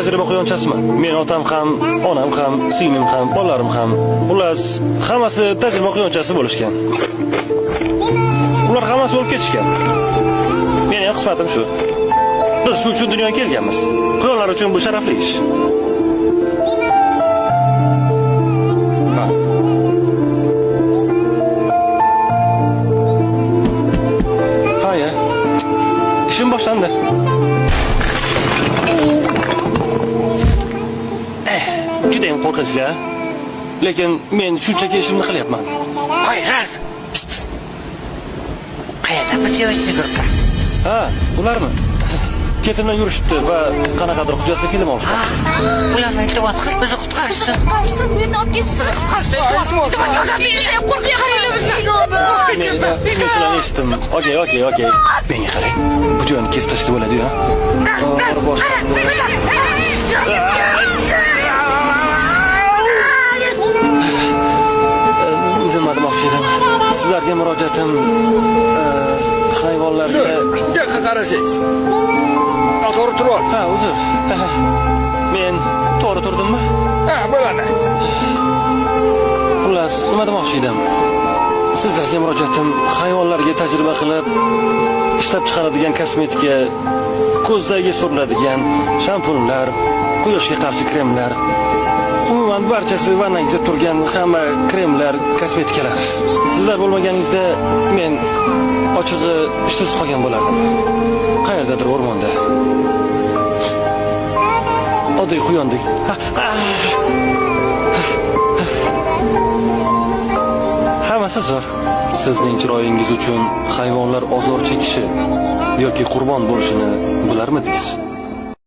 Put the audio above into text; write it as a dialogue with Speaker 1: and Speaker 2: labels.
Speaker 1: tajriba quyonchasiman. Men otam ham, onam ham, singlim ham, bolalarim ham, xullas, hammasi tajriba quyonchasi bo'lishgan. Ular hammasi o'lib ketishgan. Meni ham qismatim shu. Biz shu uchun dunyoga kelganmiz. Quyonlar uchun bu sharafli ish. Haya. İşim boshlandi. Juda ham qo'rqinchli. Lekin men shunchaki ishimni qilyapman.
Speaker 2: Hoy, Ralf. Qayerda bichivchi guruhga?
Speaker 1: Ha, ularmi? Ketimdan yurishibdi va qanaqadir hujjatli film olishdi.
Speaker 2: Ularni iltimos qil, bizni qutqarishsin.
Speaker 3: Qutqarsin, meni olib ketsin.
Speaker 1: Men shuni eshitdim. Okey. Menga qarang. Bu joyni kesib tashlab bo'ladi-ku. Boshqa. Nima demoqchi edim? Sizlarga murojaatim hayvonlarga
Speaker 4: yo'q qarashingiz. To'g'ri turib.
Speaker 1: Ha, uzr. Men to'g'ri turdimmi?
Speaker 4: Ha, bo'ladi.
Speaker 1: Xullas, nima demoqchi edim? Sizlarga murojaatim hayvonlarga tajriba qilib ishlab chiqaradigan kosmetika, ko'zlarga suriladigan shampunlar, quyoshga qarshi kremlar, umuman barchasi vannangizda turgan hamma kremlar, kosmetikalar. Sizlar bo'lmaganingizda men ochig'i ishsiz qolgan bo'lardim. Qayerdadir o'rmonda. Oddiy quyondek. Hammasi zo'r. Sizning chiroyingiz uchun hayvonlar ozor chekishi yoki qurbon bo'lishini bilarmidingiz?